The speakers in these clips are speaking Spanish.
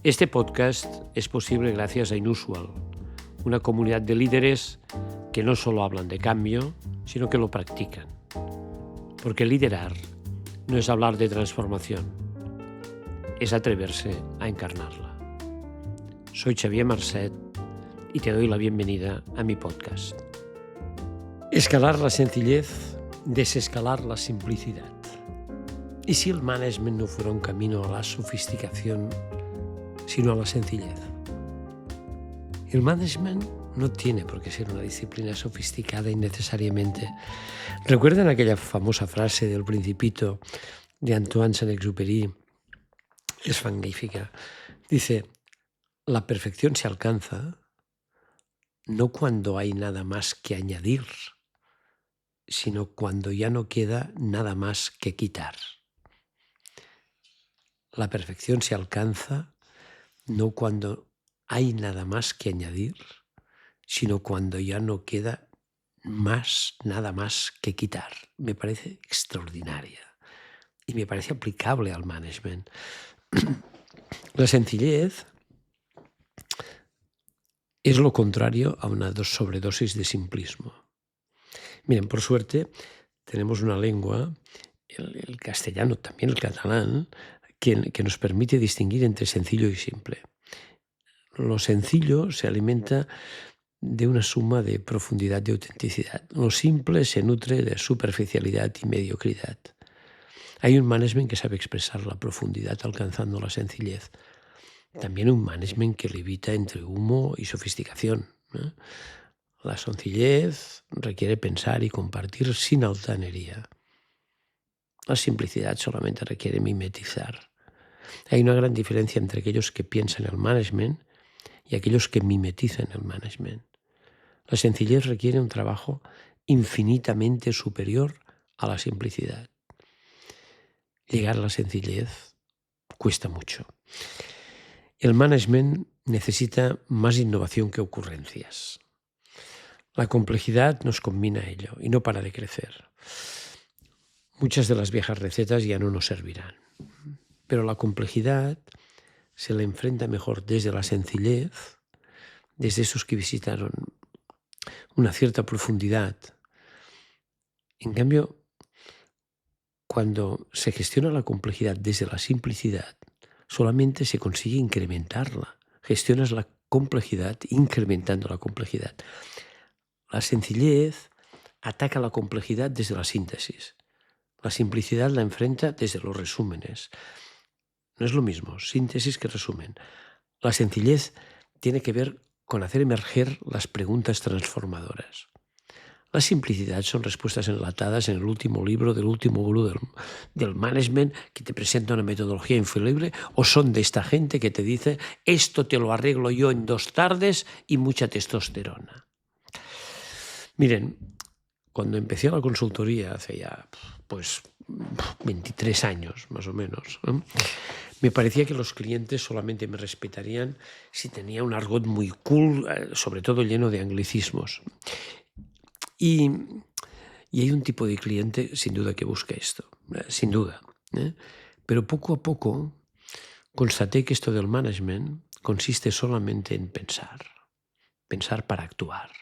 Este podcast es posible gracias a Inusual, una comunidad de líderes que no solo hablan de cambio, sino que lo practican. Porque liderar no es hablar de transformación, es atreverse a encarnarla. Soy Xavier Marcet y te doy la bienvenida a mi podcast. Escalar la sencillez, desescalar la simplicidad. ¿Y si el management no fuera un camino a la sofisticación, sino a la sencillez? El management no tiene por qué ser una disciplina sofisticada innecesariamente. ¿Recuerdan aquella famosa frase del Principito de Antoine Saint-Exupéry? Es magnífica. Dice, la perfección se alcanza no cuando hay nada más que añadir, sino cuando ya no queda nada más que quitar. La perfección se alcanza no cuando hay nada más que añadir, sino cuando ya no queda nada más que quitar. Me parece extraordinaria y me parece aplicable al management. La sencillez es lo contrario a una sobredosis de simplismo. Miren, por suerte tenemos una lengua, el castellano, también el catalán, que nos permite distinguir entre sencillo y simple. Lo sencillo se alimenta de una suma de profundidad y autenticidad. Lo simple se nutre de superficialidad y mediocridad. Hay un management que sabe expresar la profundidad alcanzando la sencillez. También un management que levita entre humo y sofisticación, ¿eh? La sencillez requiere pensar y compartir sin altanería. La simplicidad solamente requiere mimetizar. Hay una gran diferencia entre aquellos que piensan el management y aquellos que mimetizan el management. La sencillez requiere un trabajo infinitamente superior a la simplicidad. Llegar a la sencillez cuesta mucho. El management necesita más innovación que ocurrencias. La complejidad nos combina a ello y no para de crecer. Muchas de las viejas recetas ya no nos servirán, pero la complejidad se le enfrenta mejor desde la sencillez, desde esos que visitaron una cierta profundidad. En cambio, cuando se gestiona la complejidad desde la simplicidad, solamente se consigue incrementarla. Gestionas la complejidad incrementando la complejidad. La sencillez ataca la complejidad desde la síntesis. La simplicidad la enfrenta desde los resúmenes. No es lo mismo síntesis que resumen. La sencillez tiene que ver con hacer emerger las preguntas transformadoras. La simplicidad son respuestas enlatadas en el último libro del último gurú del management que te presenta una metodología infalible, o son de esta gente que te dice esto te lo arreglo yo en 2 tardes y mucha testosterona. Miren, cuando empecé la consultoría hace ya 23 años más o menos, me parecía que los clientes solamente me respetarían si tenía un argot muy cool, sobre todo lleno de anglicismos. Y hay un tipo de cliente sin duda que busca esto, sin duda. Pero poco a poco constaté que esto del management consiste solamente en pensar para actuar.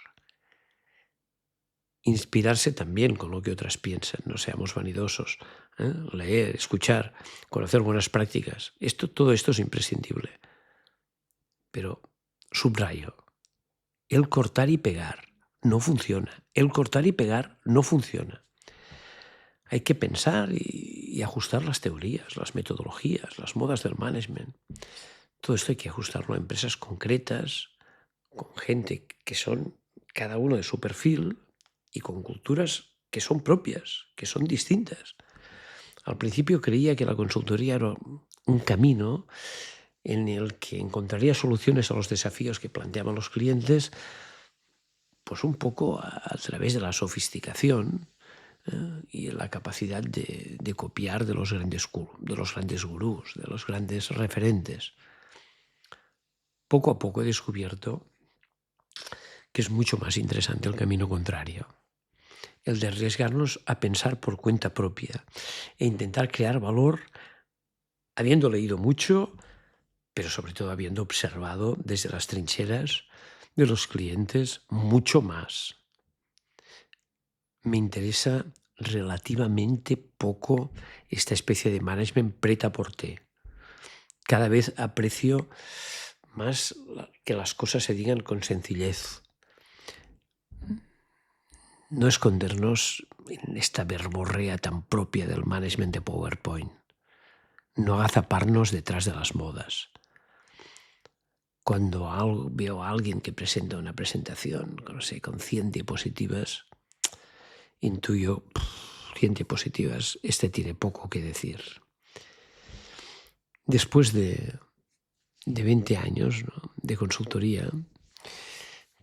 Inspirarse también con lo que otras piensan, no seamos vanidosos. Leer, escuchar, conocer buenas prácticas. Todo esto es imprescindible. Pero subrayo, el cortar y pegar no funciona. El cortar y pegar no funciona. Hay que pensar y ajustar las teorías, las metodologías, las modas del management. Todo esto hay que ajustarlo a empresas concretas, con gente que son cada uno de su perfil y con culturas que son propias, que son distintas. Al principio creía que la consultoría era un camino en el que encontraría soluciones a los desafíos que planteaban los clientes, pues un poco a través de la sofisticación y la capacidad de copiar de los grandes gurús, de los grandes referentes. Poco a poco he descubierto que es mucho más interesante el camino contrario, el de arriesgarnos a pensar por cuenta propia e intentar crear valor habiendo leído mucho, pero sobre todo habiendo observado desde las trincheras de los clientes mucho más. Me interesa relativamente poco esta especie de management prêt-à-porter. Cada vez aprecio más que las cosas se digan con sencillez. No escondernos en esta verborrea tan propia del management de PowerPoint. No agazaparnos detrás de las modas. Cuando veo a alguien que presenta una presentación, no sé, con 100 diapositivas, intuyo, 100 diapositivas, este tiene poco que decir. Después de 20 años, ¿no?, de consultoría,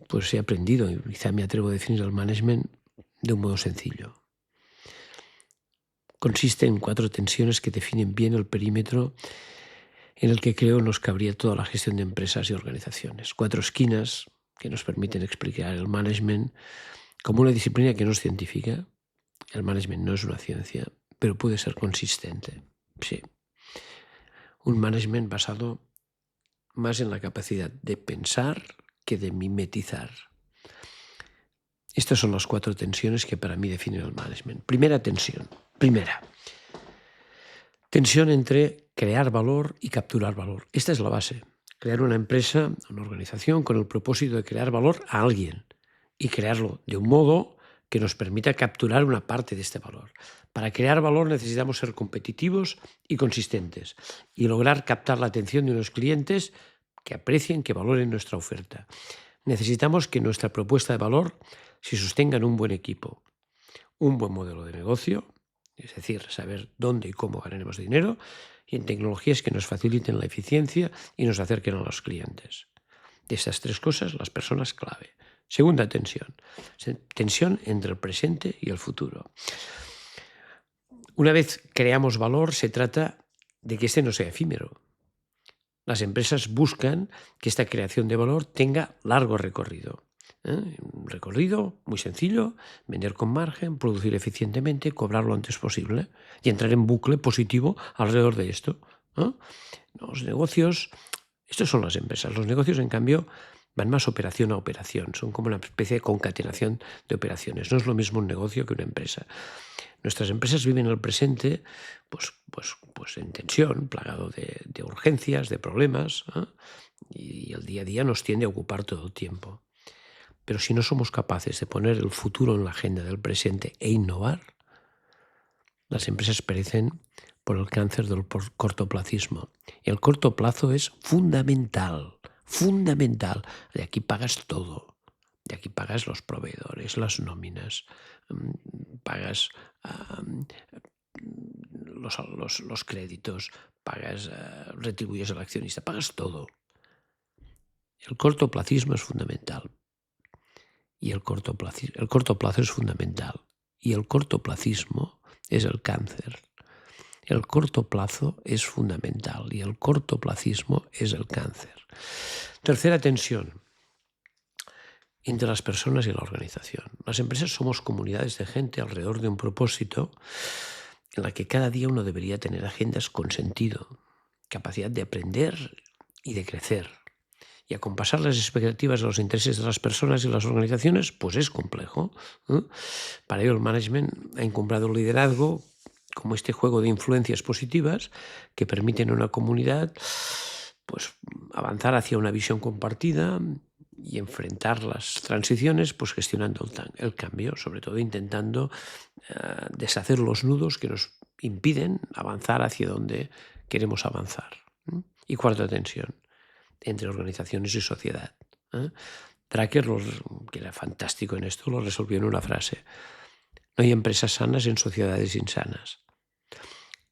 pues he aprendido, y quizá me atrevo a definir el management de un modo sencillo. Consiste en 4 tensiones que definen bien el perímetro en el que creo nos cabría toda la gestión de empresas y organizaciones. 4 esquinas que nos permiten explicar el management como una disciplina que no es científica. El management no es una ciencia, pero puede ser consistente. Sí. Un management basado más en la capacidad de pensar que de mimetizar. Estas son las 4 tensiones que para mí definen el management. Primera tensión. Tensión entre crear valor y capturar valor. Esta es la base. Crear una empresa, una organización con el propósito de crear valor a alguien y crearlo de un modo que nos permita capturar una parte de este valor. Para crear valor necesitamos ser competitivos y consistentes y lograr captar la atención de unos clientes que aprecien, que valoren nuestra oferta. Necesitamos que nuestra propuesta de valor se sostenga en un buen equipo, un buen modelo de negocio, es decir, saber dónde y cómo ganaremos dinero, y en tecnologías que nos faciliten la eficiencia y nos acerquen a los clientes. De estas 3 cosas, las personas clave. Segunda tensión entre el presente y el futuro. Una vez creamos valor, se trata de que este no sea efímero. Las empresas buscan que esta creación de valor tenga largo recorrido. Un recorrido muy sencillo: vender con margen, producir eficientemente, cobrar lo antes posible y entrar en bucle positivo alrededor de esto. Los negocios, estos son las empresas. Los negocios, en cambio, van más operación a operación. Son como una especie de concatenación de operaciones. No es lo mismo un negocio que una empresa. Nuestras empresas viven el presente pues en tensión, plagado de urgencias, de problemas, y el día a día nos tiende a ocupar todo el tiempo. Pero si no somos capaces de poner el futuro en la agenda del presente e innovar, las empresas perecen por el cáncer del cortoplacismo. El corto plazo es fundamental, fundamental. De aquí pagas todo. De aquí pagas los proveedores, las nóminas, pagas los créditos, pagas, retribuyes al accionista, pagas todo. El cortoplacismo es fundamental. Y el corto plazo es fundamental. Y el cortoplacismo es el cáncer. El corto plazo es fundamental y el cortoplacismo es el cáncer. Tercera tensión entre las personas y la organización. Las empresas somos comunidades de gente alrededor de un propósito en la que cada día uno debería tener agendas con sentido, capacidad de aprender y de crecer. Y acompasar las expectativas de los intereses de las personas y las organizaciones, pues es complejo. Para ello el management ha encumbrado el liderazgo como este juego de influencias positivas que permiten a una comunidad pues avanzar hacia una visión compartida y enfrentar las transiciones, pues gestionando el cambio, sobre todo intentando deshacer los nudos que nos impiden avanzar hacia donde queremos avanzar. Y cuarta tensión, entre organizaciones y sociedad. Drucker, que era fantástico en esto, lo resolvió en una frase: no hay empresas sanas en sociedades insanas.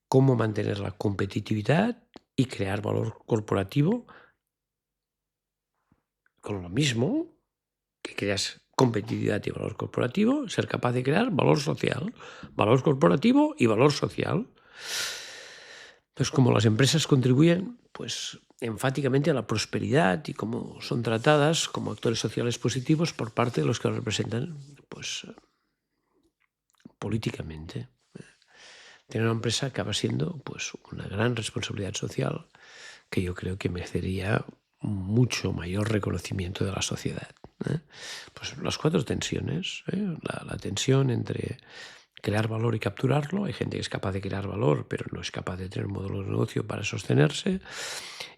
¿Cómo mantener la competitividad y crear valor corporativo con lo mismo que creas competitividad y valor corporativo? Ser capaz de crear valor social, valor corporativo y valor social. Entonces, como las empresas contribuyen pues enfáticamente a la prosperidad y cómo son tratadas como actores sociales positivos por parte de los que lo representan pues políticamente. Tener una empresa acaba siendo pues una gran responsabilidad social que yo creo que merecería mucho mayor reconocimiento de la sociedad. Pues las 4 tensiones, la tensión entre crear valor y capturarlo. Hay gente que es capaz de crear valor, pero no es capaz de tener un modelo de negocio para sostenerse.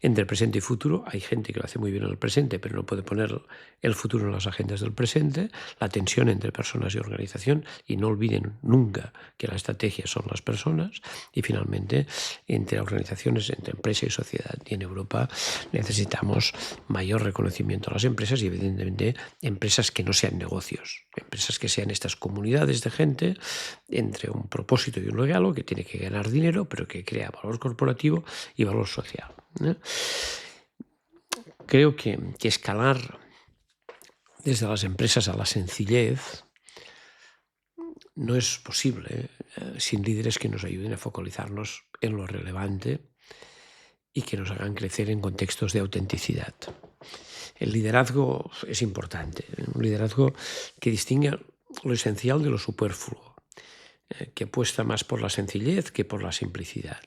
Entre presente y futuro, hay gente que lo hace muy bien en el presente, pero no puede poner el futuro en las agendas del presente. La tensión entre personas y organización, y no olviden nunca que la estrategia son las personas. Y finalmente, entre organizaciones, entre empresa y sociedad. Y en Europa necesitamos mayor reconocimiento a las empresas y, evidentemente, empresas que no sean negocios, empresas que sean estas comunidades de gente entre un propósito y un regalo, que tiene que ganar dinero, pero que crea valor corporativo y valor social. Creo que escalar desde las empresas a la sencillez no es posible sin líderes que nos ayuden a focalizarnos en lo relevante y que nos hagan crecer en contextos de autenticidad. El liderazgo es importante, un liderazgo que distinga lo esencial de lo superfluo, que apuesta más por la sencillez que por la simplicidad,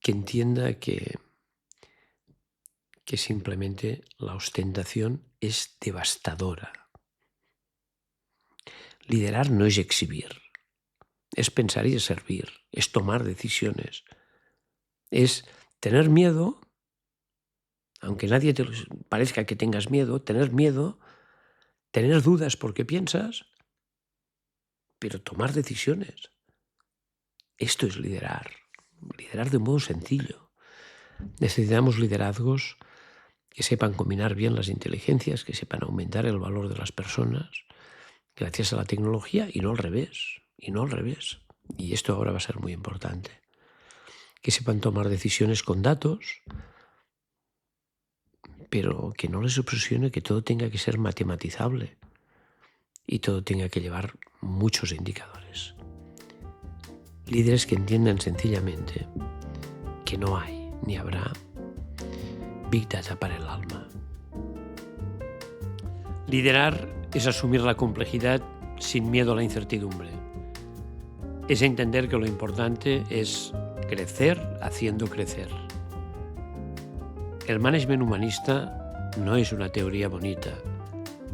que entienda que simplemente la ostentación es devastadora. Liderar no es exhibir, es pensar y es servir, es tomar decisiones, es tener miedo, aunque nadie te parezca que tengas miedo, tener dudas porque piensas, pero tomar decisiones. Esto es liderar de un modo sencillo. Necesitamos liderazgos que sepan combinar bien las inteligencias, que sepan aumentar el valor de las personas gracias a la tecnología y no al revés. Y esto ahora va a ser muy importante. Que sepan tomar decisiones con datos, pero que no les obsesione que todo tenga que ser matematizable y todo tenga que llevar muchos indicadores. Líderes que entiendan sencillamente que no hay ni habrá Big Data para el alma. Liderar es asumir la complejidad sin miedo a la incertidumbre. Es entender que lo importante es crecer haciendo crecer. El management humanista no es una teoría bonita,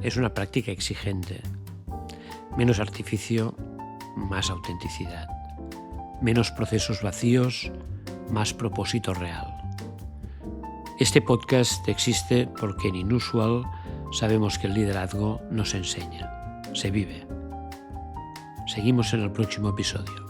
es una práctica exigente. Menos artificio, más autenticidad. Menos procesos vacíos, más propósito real. Este podcast existe porque en Inusual sabemos que el liderazgo no se enseña, se vive. Seguimos en el próximo episodio.